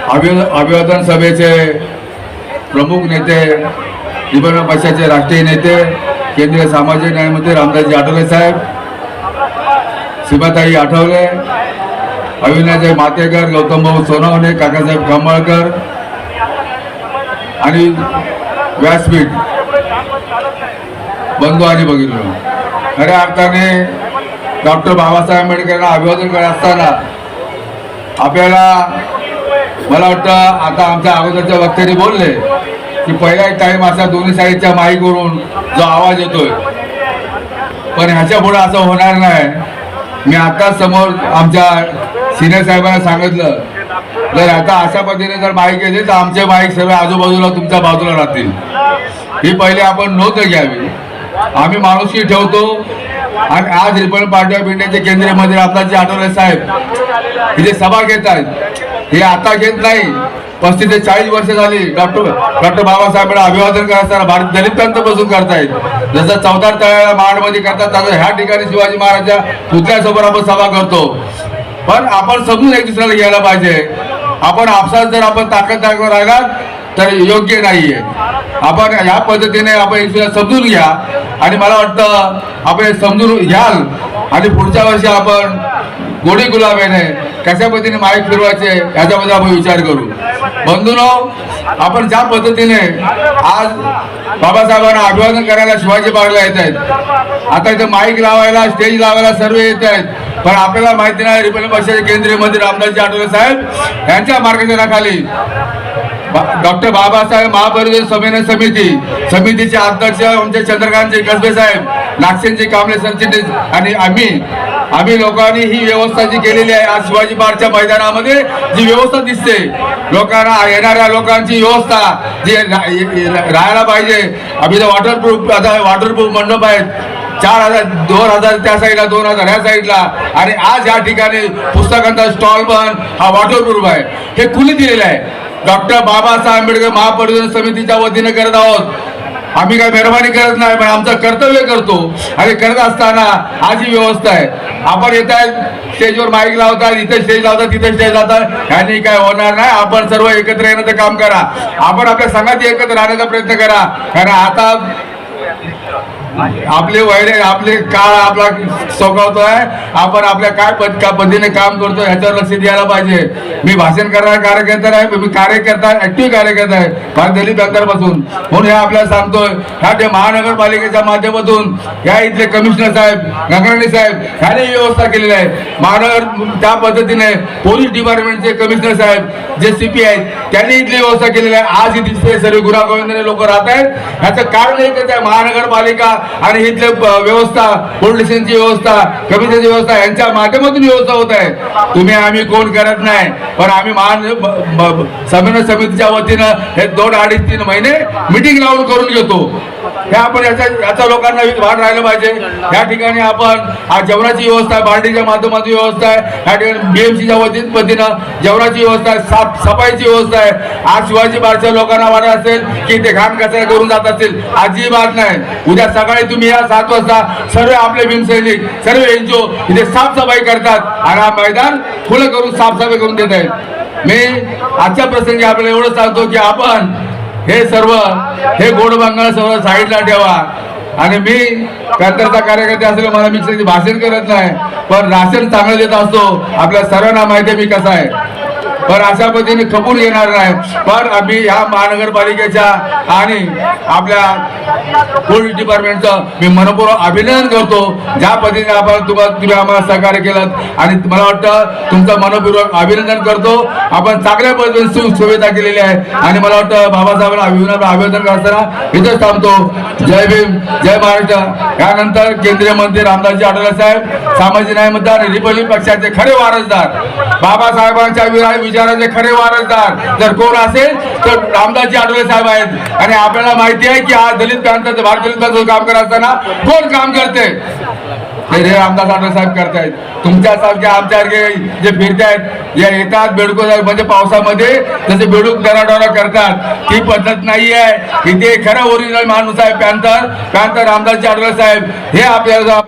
अभिवादन सभेचे प्रमुख नेते, रिपब्लिकन पक्षाचे राष्ट्रीय नेते, केंद्रीय सामाजिक न्यायमंत्री रामदासजी आठवले साहेब, सीमाताई आठवले, अविनाश मातेकर, गौतम भाऊ सोनवणे, काकासाहेब खंबाळकर आणि व्यासपीठ बंधू आणि भगिनी, खऱ्या अर्थाने डॉक्टर बाबासाहेब आंबेडकरांना अभिवादन करत असताना आपल्याला मला वाटतं आता आमच्या अगोदरच्या वक्त्यांनी बोलले की पहिला टाईम असा दोन्ही साईडच्या माईकवरून जो आवाज येतोय, पण ह्याच्या पुढे असं होणार नाही. मी आता समोर आमच्या सिनियर साहेबांना सांगितलं, जर आता अशा पद्धतीने जर माईक येते तर आमचे माईक सर्व आजूबाजूला तुमच्या बाजूला राहतील. ही पहिले आपण नोंद घ्यावी. आम्ही माणुसकी ठेवतो आणि आज रिपब्लिकन पार्टी ऑफ इंडियाचे केंद्रीय मंत्री रामदासजी आठवले साहेब इथे सभा घेत आहेत. हे आता घेत नाही, 35 ते 40 वर्ष झाली डॉक्टर बाबासाहेबांना अभिवादन करताना भारत दलित बसून करतायत. जसं चौदार तळ्याला माडमध्ये करतात तसं ह्या ठिकाणी शिवाजी महाराजांच्या पुतळ्यासमोर आपण सभा करतो. पण आपण समजून एक दुसऱ्याला घ्यायला पाहिजे. आपण आपसात जर आपण ताकद दाखवून राहिला तर योग्य नाहीये. आपण ह्या पद्धतीने आपण एक दुसऱ्याला समजून घ्या आणि मला वाटतं आपण समजून घ्याल आणि पुढच्या वर्षी आपण गोडी गुलाबीने कशा पद्धतीने माईक फिरवायचे याच्याबद्दल आपण विचार करू. बंधूंनो, आपण ज्या पद्धतीने आज बाबासाहेबांना अभिवादन करायला शिवाजी पार्कला येत आहेत, आता इथे माईक लावायला स्टेज लावायला सर्व येत आहेत, पण आपल्याला माहिती नाही रिपब्लिकन पक्षाचे केंद्रीय मंत्री रामदासजी आठवले साहेब यांच्या मार्गदर्शनाखाली डॉक्टर बाबासाहेब महापरिनिर्वाण समितीचे अध्यक्ष आमचे चंद्रकांतजी कसबे साहेब, नागसेनजी कांबळे सरचिटणीस आणि आम्ही लोकांनी ही व्यवस्था जी केलेली आहे. आज शिवाजी पार्कच्या मैदानामध्ये जी व्यवस्था दिसते, लोकांना येणाऱ्या लोकांची व्यवस्था जी राहायला पाहिजे. आम्ही वॉटरप्रूफ मंडप आहेत, 4000 2000 त्या साईडला, 2000 ह्या साईडला, आणि आज या ठिकाणी पुस्तकांचा स्टॉल पण हा वॉटरप्रूफ आहे. हे कुणी दिलेलं आहे? डॉक्टर बाबासाहेब आंबेडकर महापरिनिर्वाण समितीच्या वतीने करत आहोत. आम्ही काय मेहरबानी करत नाही, पण आमचं कर्तव्य करतो. आणि करत असताना आज ही व्यवस्था आहे. आपण येत आहे स्टेजवर माईक लावतात, इथे स्टेज लावतात, तिथे स्टेज लावतात, ह्यानी काय होणार नाही. आपण सर्व एकत्र येण्याचं काम करा. आपण आपल्या संघात एकत्र राहण्याचा प्रयत्न करा. कारण आता आपले वैरे आपले काळ आपला सोकावतोय. आपण आपल्या काय पद्धतीने काम करतो ह्याच्यावर लक्ष द्यायला पाहिजे. मी भाषण करणारा कार्यकर्ता आहे, मी कार्यकर्ता ऍक्टिव्ह कार्यकर्ता आहे भारत दलित बँकांपासून. म्हणून हे आपल्याला सांगतोय, ह्या महानगरपालिकेच्या माध्यमातून ह्या इथले कमिशनर साहेब, गंगराणी साहेब ह्याने व्यवस्था केलेली आहे. महानगर त्या पद्धतीने पोलीस डिपार्टमेंटचे कमिशनर साहेब जे CP आहेत त्यांनी इथली व्यवस्था केलेली आहे. आज इथे सर्व गुणागोविंदाने लोक राहत आहेत. ह्याचं कारण एकच आहे, महानगरपालिका आणि इथले व्यवस्था, पोलीस स्टेशनची व्यवस्था, कमिशनची व्यवस्था यांच्या माध्यमातून व्यवस्था होत आहे. तुम्ही आम्ही कोण करत नाही, पण आम्ही समन्वय समितीच्या वतीनं हे 2-2.5-3 महिने मिटिंग लावून करून घेतो. हे आपण याचा लोकांना वाढ राहिलं पाहिजे. या ठिकाणी आपण आज जेवणाची व्यवस्था आहे, बार्टीच्या माध्यमातून व्यवस्था आहे. या ठिकाणी BMCच्या वतीनं जेवणाची व्यवस्था आहे, साफसफाईची व्यवस्था आहे. आज शिवाजी पार्कच्या लोकांना वाटत असेल की ते घाण कचरा करून जात असतील, अजिबात नाही. उद्या सकाळी तुम्ही या 7 वाजता सर्व आपले भीमसैनिक, सर्व NGO इथे साफसफाई करतात आणि हा मैदान खुलं करून साफसफाई करून देत आहेत. मी आजच्या प्रसंगी आपल्याला एवढं सांगतो की आपण हे गोड बंगाल सर्व साईडला ठेवा. आणि मी पॅन्थरचा कार्यकर्ता असलेला मला मी भाषण करत नाही, पण राशन चांगलं देत असतो. आपल्या सर्वांना माहिती आहे मी कसा आहे, पण अशा पद्धतीने खपून येणार नाही. पण आम्ही ह्या महानगरपालिकेच्या आणि आपल्या पोलीस डिपार्टमेंटचं मी मनपूर्वक अभिनंदन करतो. ज्या पद्धतीने आपण तुम्ही आम्हाला सहकार्य केलं आणि मला वाटतं तुमचं मनपूर्वक अभिनंदन करतो. आपण चांगल्या पद्धतीने सुविधा केलेली आहे आणि मला वाटतं बाबासाहेबांना अभिवादन करताना इथेच थांबतो. जय भीम, जय महाराष्ट्र. यानंतर केंद्रीय मंत्री रामदासजी आठवले साहेब, सामाजिक न्याय मंत्री आणि रिपब्लिकन पक्षाचे खरे वारसदार, बाबासाहेबांच्या विचाराचे खरे वारसदार जर कोण असेल तर रामदासजी आठवले साहेब आहेत. आणि आपल्याला माहिती आहे की आज दलित पॅन्थरचं, भारत दलित पॅन्थरचं काम करत असताना कोण काम करते? हे रामदास आठवले साहेब करतायत. तुमच्यासारखे आमच्यासारखे जे फिरतायत, जे येतात बेडूक म्हणजे पावसामध्ये जसे बेडूक डराडोरा करतात, ती पद्धत नाही आहे. इथे खरं ओरिजिनल माणूस आहे पॅन्थर रामदासजी आठवले साहेब. हे आपल्याला